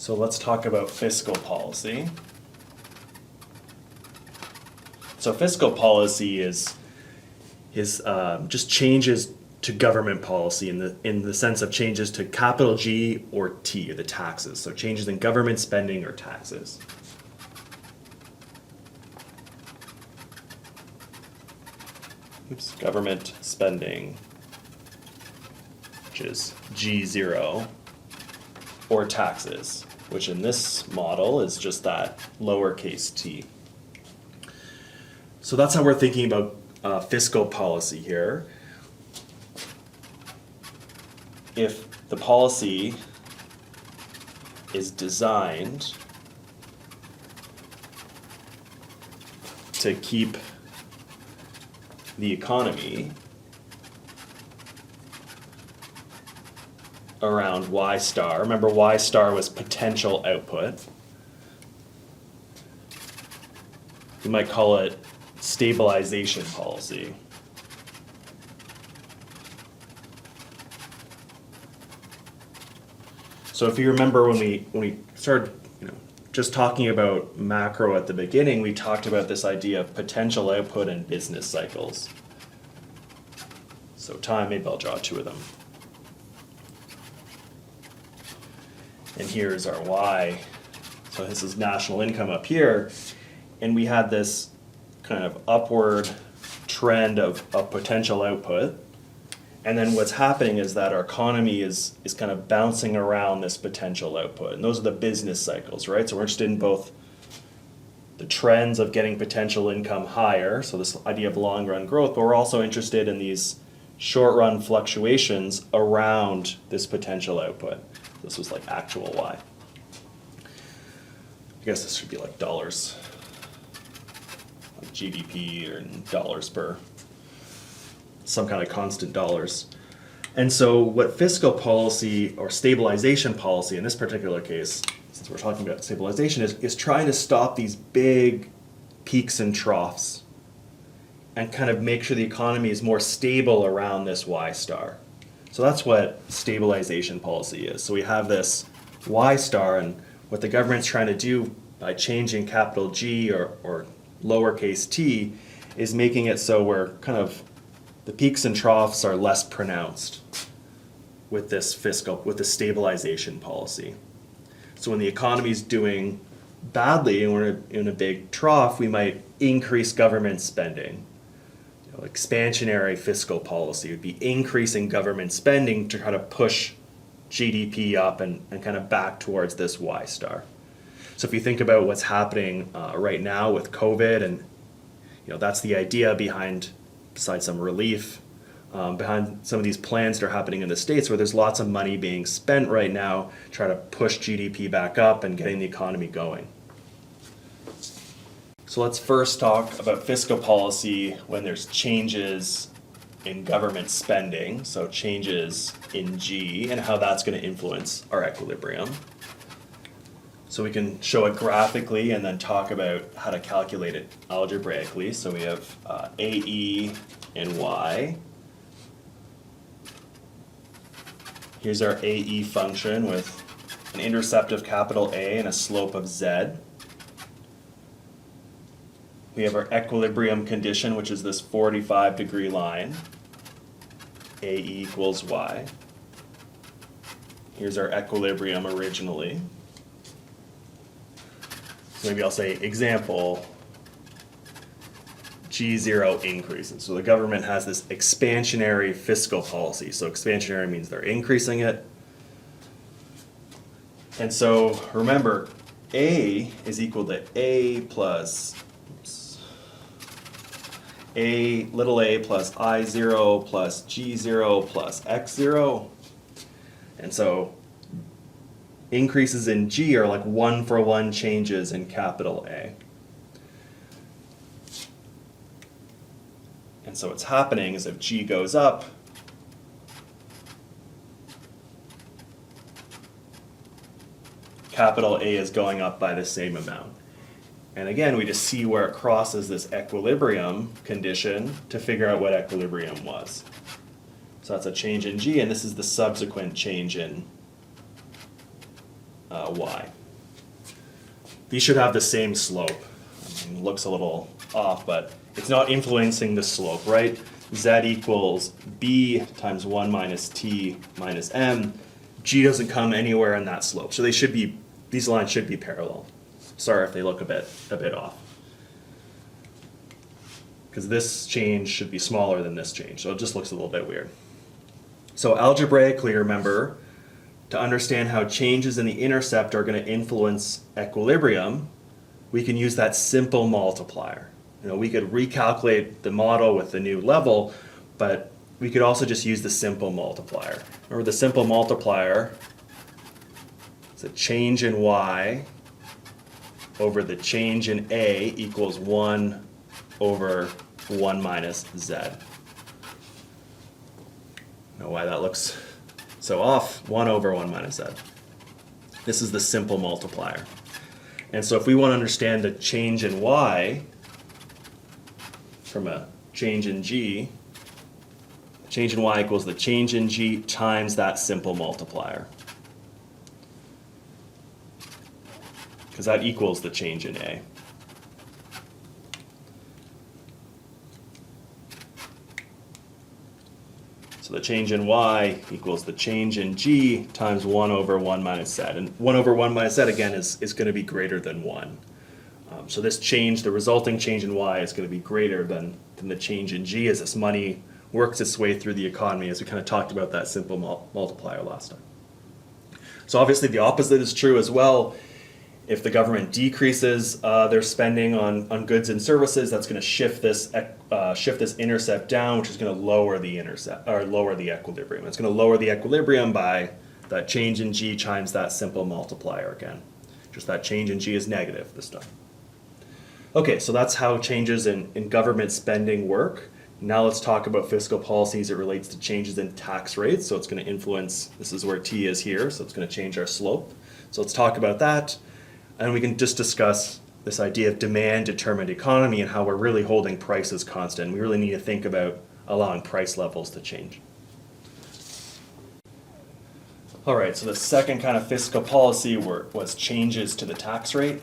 So let's talk about fiscal policy. So fiscal policy is just changes to government policy in the sense of changes to capital G or T, the taxes. So changes in government spending or taxes. Oops, government spending, which is G0, or taxes, which in this model is just that lowercase t. So that's how we're thinking about fiscal policy here. If the policy is designed to keep the economy around Y star. Remember, Y star was potential output. You might call it stabilization policy. So if you remember when we started, just talking about macro at the beginning, we talked about this idea of potential output and business cycles. So maybe I'll draw two of them. And here's our Y. So this is national income up here. And we had this kind of upward trend of potential output. And then what's happening is that our economy is kind of bouncing around this potential output. And those are the business cycles, right? So we're interested in both the trends of getting potential income higher, so this idea of long run growth, but we're also interested in these short run fluctuations around this potential output. This was like actual Y. I guess this should be like dollars, like GDP or dollars per some kind of constant dollars. And so what fiscal policy or stabilization policy in this particular case, since we're talking about stabilization, is trying to stop these big peaks and troughs and kind of make sure the economy is more stable around this Y star. So that's what stabilization policy is. So we have this Y star, and what the government's trying to do by changing capital G or lowercase t is making it so we're kind of the peaks and troughs are less pronounced with this with the stabilization policy. So when the economy's doing badly and we're in a big trough, we might increase government spending. Expansionary fiscal policy would be increasing government spending to try to push GDP up and kind of back towards this Y star. So if you think about what's happening right now with COVID, and that's the idea behind, besides some relief, behind some of these plans that are happening in the States where there's lots of money being spent right now trying to push GDP back up and getting the economy going. So let's first talk about fiscal policy when there's changes in government spending, so changes in G, and how that's going to influence our equilibrium. So we can show it graphically and then talk about how to calculate it algebraically. So we have AE and Y. Here's our AE function with an intercept of capital A and a slope of Z. We have our equilibrium condition, which is this 45-degree line. AE equals Y. Here's our equilibrium originally. So maybe I'll say example, G0 increases. So the government has this expansionary fiscal policy. So expansionary means they're increasing it. And so remember, A is equal to A plus little a plus I0 plus G0 plus X0. And so increases in G are like one-for-one changes in capital A. And so what's happening is if G goes up, capital A is going up by the same amount. And again, we just see where it crosses this equilibrium condition to figure out what equilibrium was. So that's a change in G, and this is the subsequent change in y. These should have the same slope. I mean, it looks a little off, but it's not influencing the slope, right? Z equals b times 1 minus t minus m. G doesn't come anywhere in that slope, so these lines should be parallel. Sorry if they look a bit off, because this change should be smaller than this change, so it just looks a little bit weird. So algebraically, remember, to understand how changes in the intercept are going to influence equilibrium, we can use that simple multiplier. We could recalculate the model with the new level, but we could also just use the simple multiplier. Remember, the simple multiplier is a change in y over the change in a equals 1 over 1 minus z. Know why that looks so off? 1 over 1 minus z. This is the simple multiplier. And so if we want to understand the change in y from a change in g, change in y equals the change in g times that simple multiplier, because that equals the change in a. So the change in y equals the change in g times 1 over 1 minus z. And 1 over 1 minus z, again, is going to be greater than 1. So this change, the resulting change in y, is going to be greater than the change in g as this money works its way through the economy, as we kind of talked about that simple multiplier last time. So obviously the opposite is true as well. If the government decreases their spending on goods and services, that's going to shift this intercept down, which is going to lower the equilibrium. It's going to lower the equilibrium by that change in g times that simple multiplier again. Just that change in g is negative this time. Okay, so that's how changes in government spending work. Now let's talk about fiscal policy as it relates to changes in tax rates. So it's going to influence, this is where t is here, so it's going to change our slope. So let's talk about that. And we can just discuss this idea of demand-determined economy and how we're really holding prices constant. We really need to think about allowing price levels to change. All right, so the second kind of fiscal policy was changes to the tax rate.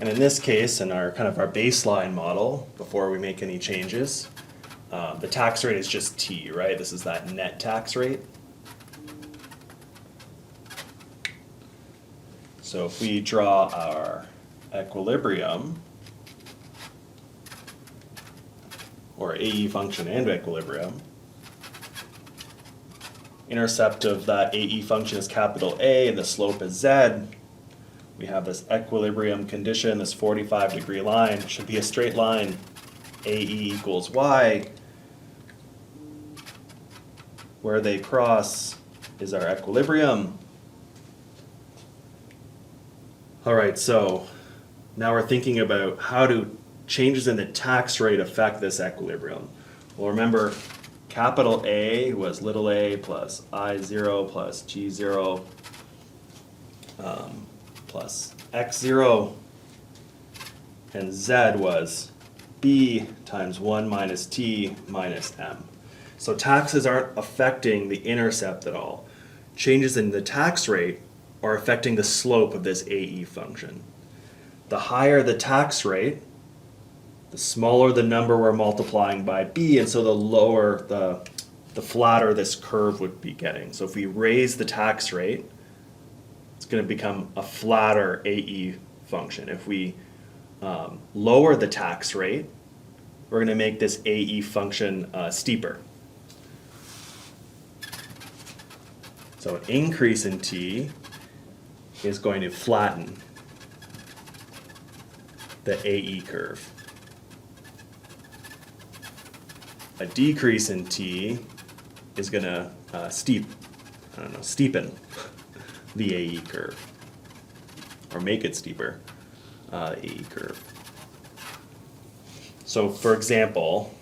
And in this case, in our baseline model, before we make any changes, the tax rate is just t, right? This is that net tax rate. So if we draw our equilibrium, or AE function and equilibrium, intercept of that AE function is capital A and the slope is Z. We have this equilibrium condition, this 45-degree line. It should be a straight line. AE equals Y. Where they cross is our equilibrium. All right, so now we're thinking about how do changes in the tax rate affect this equilibrium. Well, remember, capital A was little a plus I0 plus G0 plus X0, and Z was B times 1 minus T minus M. So taxes aren't affecting the intercept at all. Changes in the tax rate are affecting the slope of this AE function. The higher the tax rate, the smaller the number we're multiplying by B, and so the lower, the flatter this curve would be getting. So if we raise the tax rate, it's going to become a flatter AE function. If we lower the tax rate, we're going to make this AE function steeper. So an increase in T is going to flatten the AE curve. A decrease in T is going to steepen the AE curve, or make it steeper, AE curve. So for example,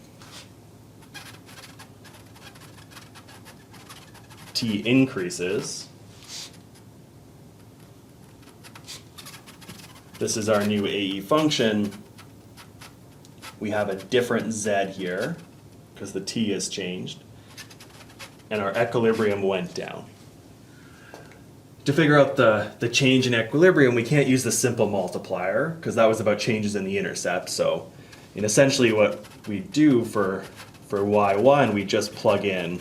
T increases. This is our new AE function. We have a different Z here because the T has changed, and our equilibrium went down. to figure out the change in equilibrium, we can't use the simple multiplier because that was about changes in the intercept. So, essentially what we do for y1, we just plug in,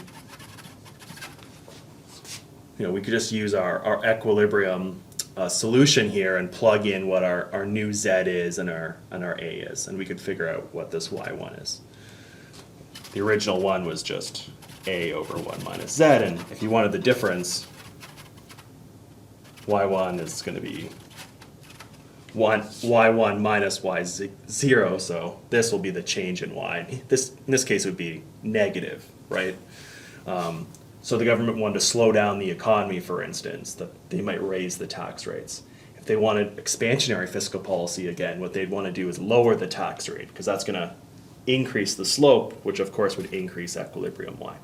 we could just use our equilibrium solution here and plug in what our new z is and our a is, and we could figure out what this y1 is. The original one was just a over 1 minus z, and if you wanted the difference, y1 is going to be y1 minus y0, so this will be the change in y. In this case would be negative, right? So the government wanted to slow down the economy, for instance, that they might raise the tax rates. If they wanted expansionary fiscal policy again, what they'd want to do is lower the tax rate, because that's going to increase the slope, which of course would increase equilibrium y.